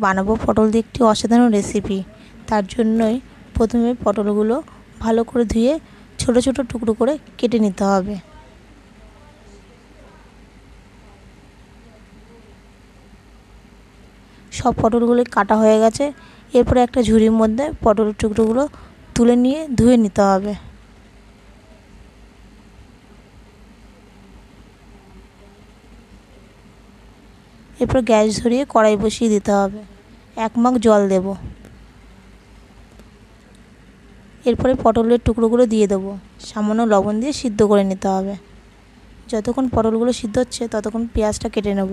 বানাবো পটল দিয়ে একটি অসাধারণ রেসিপি। তার জন্যই প্রথমে পটলগুলো ভালো করে ধুয়ে ছোট ছোট টুকরো করে কেটে নিতে হবে। সব পটলগুলো কাটা হয়ে গেছে। এরপরে একটা ঝুড়ির মধ্যে পটলের টুকরোগুলো তুলে নিয়ে ধুয়ে নিতে হবে। এরপর গ্যাস ধরিয়ে কড়াই বসিয়ে দিতে হবে। 1 মগ জল দেব। এরপরে পটলের টুকরোগুলো দিয়ে দেবো। সামান্য লবণ দিয়ে সিদ্ধ করে নিতে হবে। যতক্ষণ পটলগুলো সিদ্ধ হচ্ছে ততক্ষণ পেঁয়াজটা কেটে নেব।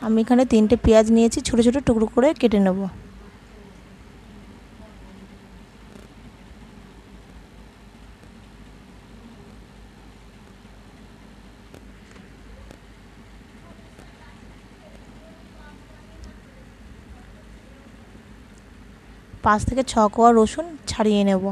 আমি এখানে 3টে পেঁয়াজ নিয়েছি, ছোট ছোট টুকরো করে কেটে নেব। পাঁচ থেকে 6 কোয়া রসুন ছাড়িয়ে নেব।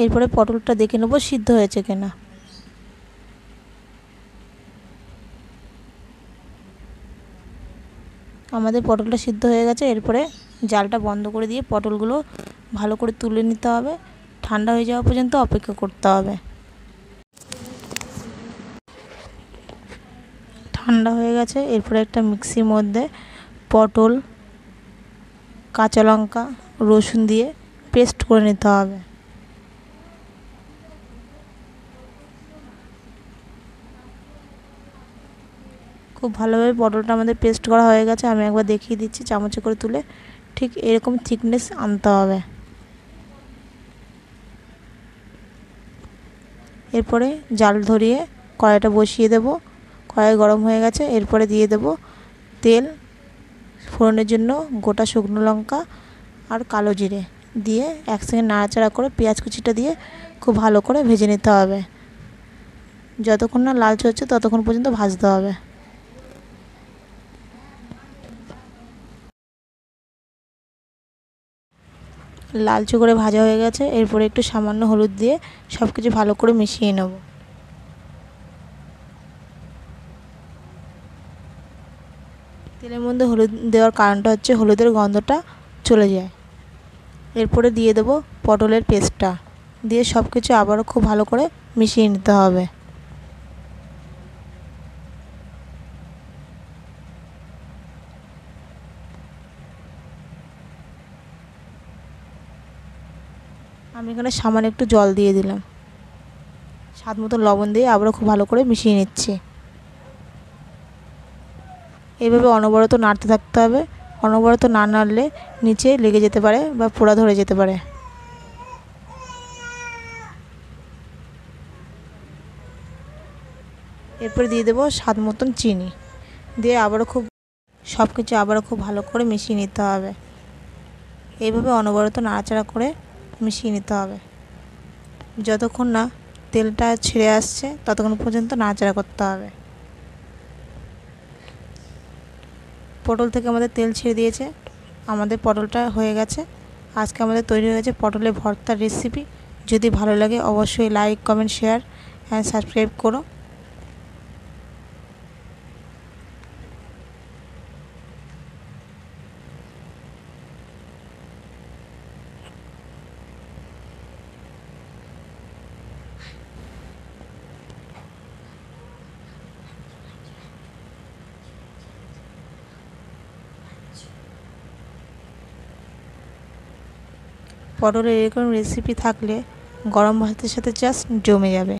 এরপরে পটলটা দেখে নেব সিদ্ধ হয়েছে কিনা। আমাদের পটলটা সিদ্ধ হয়ে গেছে। এরপরে জালটা বন্ধ করে দিয়ে পটলগুলো ভালো করে তুলে নিতে হবে। ঠান্ডা হয়ে যাওয়া পর্যন্ত অপেক্ষা করতে হবে। ঠান্ডা হয়ে গেছে। এরপরে একটা মিক্সির মধ্যে পটল, কাঁচা লঙ্কা, রসুন দিয়ে পেস্ট করে নিতে হবে। খুব ভালোভাবে পটলটা আমাদের পেস্ট করা হয়ে গেছে। আমি একবার দেখিয়ে দিচ্ছি চামচে করে তুলে। ঠিক এরকম থিকনেস আনতে হবে। এরপরে জাল ধরিয়ে কড়াইটা বসিয়ে দেব। কড়াই গরম হয়ে গেছে। এরপরে দিয়ে দেব তেল, ফোড়নের জন্য গোটা শুকনো লঙ্কা আর কালো জিরে দিয়ে একসঙ্গে নাড়াচাড়া করে পেঁয়াজ কুচিটা দিয়ে খুব ভালো করে ভেজে নিতে হবে। যতক্ষণ না লালচে হচ্ছে ততক্ষণ পর্যন্ত ভাজতে হবে। লালচে করে ভাজা হয়ে গেছে। এরপরে একটু সামান্য হলুদ দিয়ে সব কিছু ভালো করে মিশিয়ে নেব। তেলের মধ্যে হলুদ দেওয়ার কারণটা হচ্ছে হলুদের গন্ধটা চলে যায়। এরপরে দিয়ে দেব পটলের পেস্টটা দিয়ে সব কিছু আবারও খুব ভালো করে মিশিয়ে নিতে হবে। আমি এখানে সামান্য একটু জল দিয়ে দিলাম। স্বাদ মতো লবণ দিয়ে আবারও খুব ভালো করে মিশিয়ে নিচ্ছি। এইভাবে অনবরত নাড়তে থাকতে হবে। অনবরত না নাড়লে নিচে লেগে যেতে পারে বা পোড়া ধরে যেতে পারে। এরপর দিয়ে দেবো স্বাদ মতন চিনি দিয়ে আবারও সব কিছু আবারও খুব ভালো করে মিশিয়ে নিতে হবে। এইভাবে অনবরত নাড়াচাড়া করে মিশিয়ে নিতে হবে। যতক্ষণ না তেলটা ছেড়ে আসছে ততক্ষণ পর্যন্ত নাড়াচাড়া করতে হবে। পটল থেকে আমাদের তেল ছেড়ে দিয়েছে। আমাদের পটলটা হয়ে গেছে। আজকে আমাদের তৈরি হয়ে গেছে পটলের ভর্তার রেসিপি। যদি ভালো লাগে অবশ্যই like, comment, share and subscribe করো। পটলের এরকম রেসিপি থাকলে গরম ভাতের সাথে জাস্ট জমে যাবে।